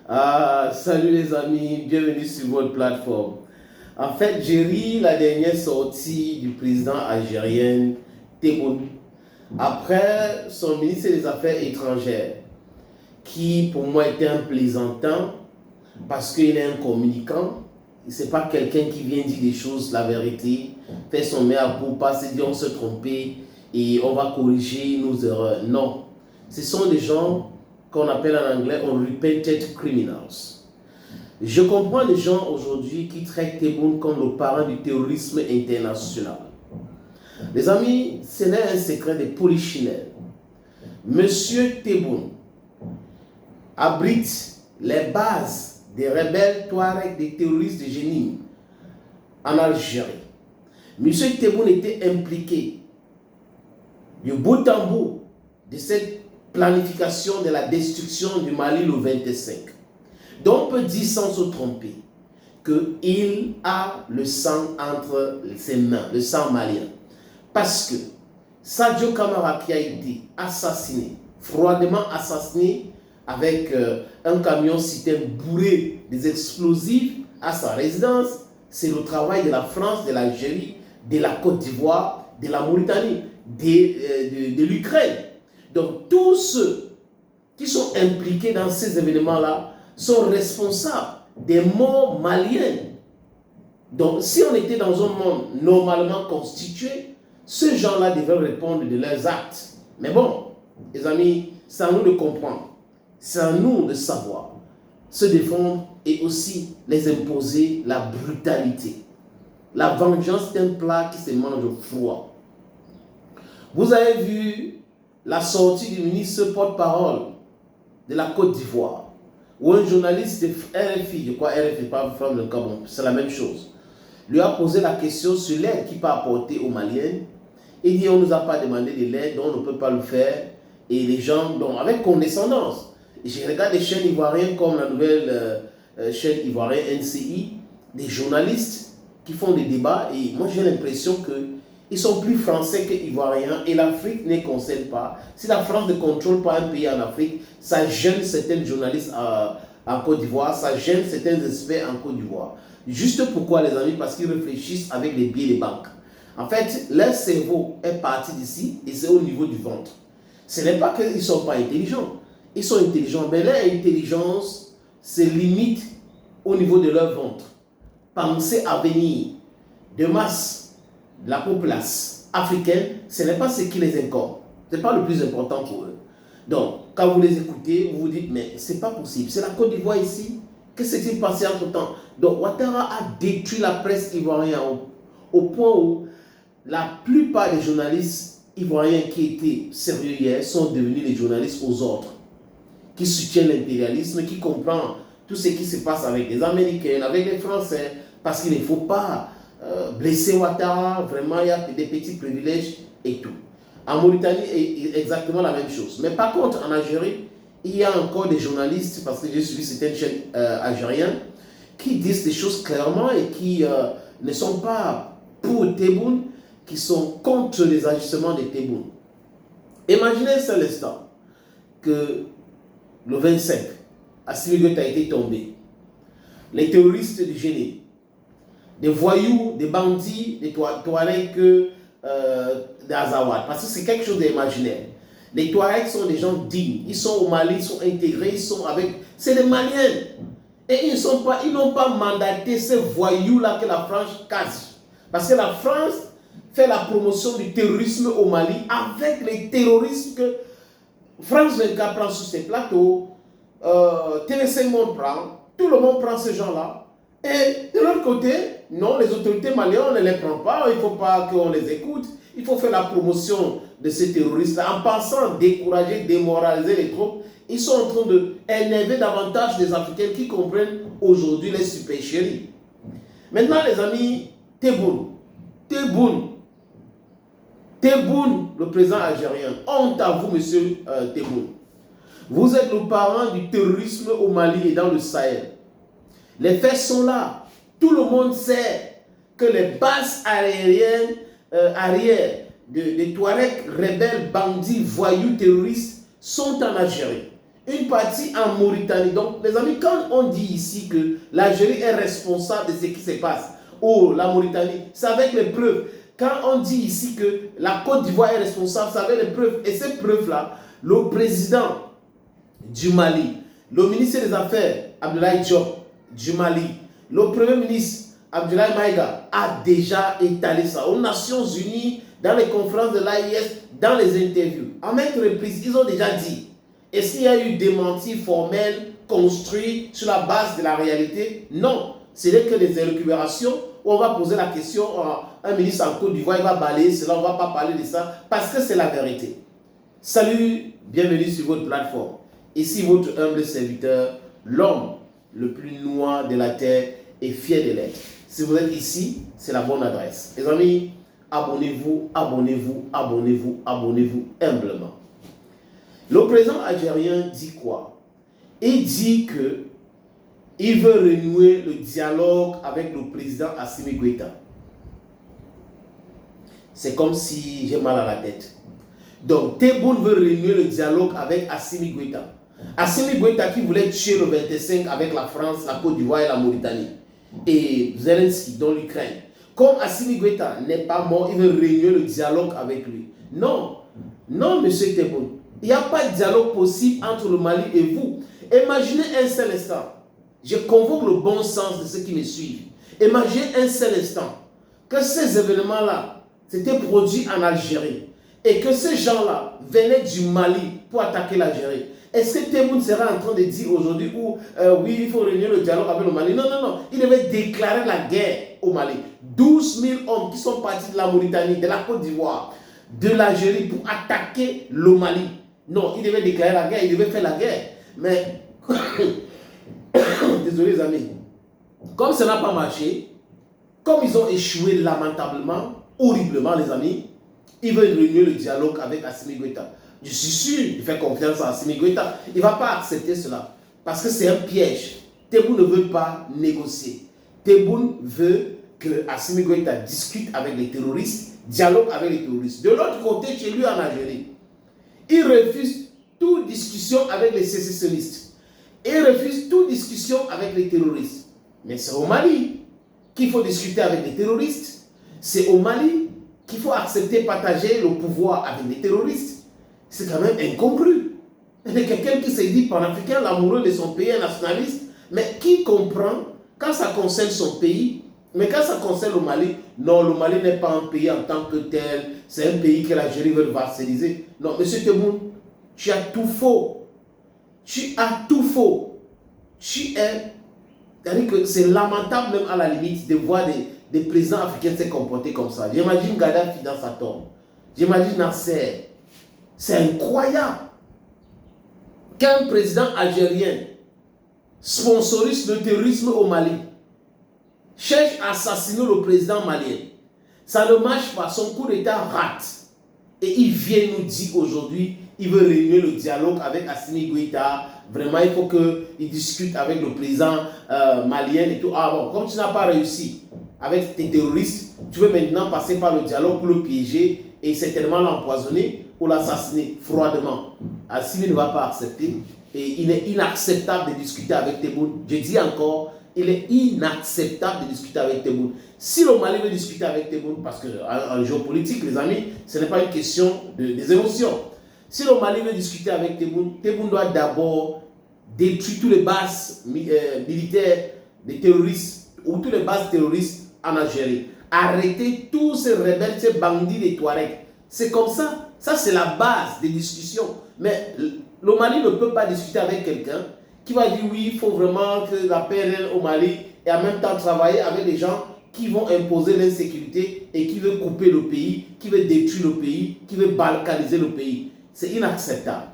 Salut les amis, bienvenue sur votre plateforme. En fait, j'ai ri la dernière sortie du président algérien Tebboune après son ministre des Affaires étrangères, qui pour moi était un plaisantin parce qu'il est un communicant. C'est pas quelqu'un qui vient dire des choses, la vérité, fait son meilleur pour pas se dire on se trompait et on va corriger nos erreurs. Non, ce sont des gens qu'on appelle en anglais unrepentant criminals. Je comprends les gens aujourd'hui qui traitent Tebboune comme le parent du terrorisme international. Les amis, ce n'est un secret de polichinelle. Monsieur Tebboune abrite les bases des rebelles Touaregs, des terroristes de Jenin en Algérie. Monsieur Tebboune était impliqué du bout en bout de cette planification de la destruction du Mali le 25. Donc on peut dire sans se tromper qu'il a le sang entre ses mains, le sang malien. Parce que Sadio Camara qui a été assassiné, froidement assassiné avec un camion citerne bourré des explosifs à sa résidence, c'est le travail de la France, de l'Algérie, de la Côte d'Ivoire, de la Mauritanie, de l'Ukraine. Donc tous ceux qui sont impliqués dans ces événements-là sont responsables des morts maliennes. Donc si on était dans un monde normalement constitué, ces gens-là devraient répondre de leurs actes. Mais bon, les amis, c'est à nous de comprendre, c'est à nous de savoir se défendre et aussi les imposer la brutalité. La vengeance est un plat qui se mange au froid. Vous avez vu la sortie du ministre porte-parole de la Côte d'Ivoire, où un journaliste de RFI, je crois RFI, pas France de Gabon, c'est la même chose, lui a posé la question sur l'aide qu'il peut apporter aux Maliens. Il dit on ne nous a pas demandé de l'aide, donc on ne peut pas le faire. Et les gens, donc, avec condescendance, je regarde des chaînes ivoiriennes comme la nouvelle chaîne ivoirienne NCI, des journalistes qui font des débats, et moi j'ai l'impression qu'ils sont plus français que ivoiriens, et l'Afrique ne concerne pas. Si la France ne contrôle pas un pays en Afrique, ça gêne certains journalistes en Côte d'Ivoire, ça gêne certains experts en Côte d'Ivoire. Juste pourquoi les amis? Parce qu'ils réfléchissent avec les billets des banques. En fait, leur cerveau est parti d'ici et c'est au niveau du ventre. Ce n'est pas qu'ils ne sont pas intelligents. Ils sont intelligents, mais leur intelligence se limite au niveau de leur ventre. Penser à venir de masse de la population africaine, ce n'est pas ce qui les incombe. Ce n'est pas le plus important pour eux. Donc, quand vous les écoutez, vous vous dites, mais ce n'est pas possible. C'est la Côte d'Ivoire ici. Qu'est-ce qui s'est passé entre temps? Donc, Ouattara a détruit la presse ivoirienne au point où la plupart des journalistes ivoiriens qui étaient sérieux hier sont devenus les journalistes aux ordres, qui soutiennent l'impérialisme, qui comprennent tout ce qui se passe avec les Américains, avec les Français, parce qu'il ne faut pas blesser Ouattara, vraiment il y a des petits privilèges et tout. En Mauritanie, c'est exactement la même chose. Mais par contre, en Algérie, il y a encore des journalistes, parce que j'ai suivi certaines chaînes algériennes, qui disent des choses clairement et qui ne sont pas pour Tebboune, qui sont contre les agissements de Tebboune. Imaginez un seul instant que le 25, Assimi Goïta a été tombé. Les terroristes du génie, des voyous, des bandits, des Touaregs d'Azawad, parce que c'est quelque chose d'imaginaire. Les Touaregs sont des gens dignes, ils sont au Mali, ils sont intégrés, ils sont avec... C'est des Maliens. Et ils n'ont pas mandaté ces voyous-là que la France casse. Parce que la France fait la promotion du terrorisme au Mali avec les terroristes que France 24 prend sur ses plateaux, TV5 Monde prend, tout le monde prend ces gens-là. Et de l'autre côté, non, les autorités maliennes, on ne les prend pas, il ne faut pas qu'on les écoute. Il faut faire la promotion de ces terroristes-là en pensant décourager, démoraliser les troupes. Ils sont en train d'énerver davantage les Africains qui comprennent aujourd'hui les supercheries. Maintenant, les amis, Tebboune, le président algérien, honte à vous, monsieur Tebboune. Vous êtes le parent du terrorisme au Mali et dans le Sahel. Les faits sont là. Tout le monde sait que les bases aériennes arrière des Touaregs rebelles, bandits, voyous, terroristes sont en Algérie. une partie en Mauritanie. Donc, les amis, quand on dit ici que l'Algérie est responsable de ce qui se passe, ou la Mauritanie, c'est avec les preuves. Quand on dit ici que la Côte d'Ivoire est responsable, c'est avec les preuves. Et ces preuves-là, le président du Mali, le ministre des Affaires, Abdoulaye Diop, du Mali, le premier ministre, Abdoulaye Maïga, a déjà étalé ça aux Nations Unies, dans les conférences de l'AIS, dans les interviews. À maintes reprises, ils ont déjà dit. Est-ce qu'il y a eu démenti formel, construit sur la base de la réalité? Non. Ce n'est que des récupérations où on va poser la question à un ministre en Côte d'Ivoire, il va balayer cela, on ne va pas parler de ça, parce que c'est la vérité. Salut, bienvenue sur votre plateforme. Ici votre humble serviteur, l'homme le plus noir de la terre et fier de l'être. Si vous êtes ici, c'est la bonne adresse. Les amis, abonnez-vous, abonnez-vous, abonnez-vous, abonnez-vous humblement. Le président algérien dit quoi? Il dit que il veut renouer le dialogue avec le président Assimi Goïta. C'est comme si j'ai mal à la tête. Donc, Tebboune veut renouer le dialogue avec Assimi Goïta. Assimi Goïta qui voulait tuer le 25 avec la France, la Côte d'Ivoire et la Mauritanie. Et Zelensky dans l'Ukraine. Comme Assimi Goïta n'est pas mort, il veut renouer le dialogue avec lui. Non, non, monsieur Tebboune. Il n'y a pas de dialogue possible entre le Mali et vous. Imaginez un seul instant. Je convoque le bon sens de ceux qui me suivent. Imaginez un seul instant que ces événements-là s'étaient produits en Algérie et que ces gens-là venaient du Mali pour attaquer l'Algérie. Est-ce que Tebboune sera en train de dire aujourd'hui oui, il faut réunir le dialogue avec le Mali? Non, non, non. Il devait déclarer la guerre au Mali. 12 000 hommes qui sont partis de la Mauritanie, de la Côte d'Ivoire, de l'Algérie pour attaquer le Mali. Non, il devait déclarer la guerre, il devait faire la guerre. Mais, désolé les amis, comme ça n'a pas marché, comme ils ont échoué lamentablement, horriblement les amis, ils veulent renouer le dialogue avec Assimi Goïta. Je suis sûr, il fait confiance à Assimi Goïta. Il ne va pas accepter cela. Parce que c'est un piège. Tebboune ne veut pas négocier. Tebboune veut que Assimi Goïta discute avec les terroristes, dialogue avec les terroristes. De l'autre côté, chez lui en Algérie, il refuse toute discussion avec les sécessionnistes. Il refuse toute discussion avec les terroristes. Mais c'est au Mali qu'il faut discuter avec les terroristes. C'est au Mali qu'il faut accepter partager le pouvoir avec les terroristes. C'est quand même incongru. Il y a quelqu'un qui se dit panafricain, l'amoureux de son pays, un nationaliste, mais qui comprend quand ça concerne son pays, mais quand ça concerne le Mali, non, le Mali n'est pas un pays en tant que tel, c'est un pays que l'Algérie veut vassaliser. Non, monsieur Tebboune, tu as tout faux. Tu as tout faux. C'est-à-dire que c'est lamentable même à la limite de voir des présidents africains se comporter comme ça. J'imagine Gaddafi dans sa tombe. J'imagine Nasser. C'est incroyable qu'un président algérien sponsorise le terrorisme au Mali, cherche à assassiner le président malien. Ça ne marche pas, son coup d'État rate. Et il vient nous dire aujourd'hui, il veut réunir le dialogue avec Assimi Goïta. Vraiment, il faut qu'il discute avec le président malien et tout. Ah bon, comme tu n'as pas réussi avec tes terroristes, tu veux maintenant passer par le dialogue pour le piéger et certainement l'empoisonner ou l'assassiner froidement. Assimi ne va pas accepter. Et il est inacceptable de discuter avec Tebboune. Je dis encore, il est inacceptable de discuter avec Tebboune. Si le Mali veut discuter avec Tebboune, parce qu'en géopolitique, les amis, ce n'est pas une question des émotions. Si le Mali veut discuter avec Tebboune, Tebboune doit d'abord détruire toutes les bases militaires des terroristes, ou toutes les bases terroristes en Algérie. Arrêter tous ces rebelles, ces bandits des Touaregs. C'est comme ça. Ça, c'est la base des discussions. Mais le Mali ne peut pas discuter avec quelqu'un qui va dire oui, il faut vraiment que la paix règne au Mali et en même temps travailler avec des gens qui vont imposer l'insécurité et qui veulent couper le pays, qui veulent détruire le pays, qui veulent balkaniser le pays. C'est inacceptable.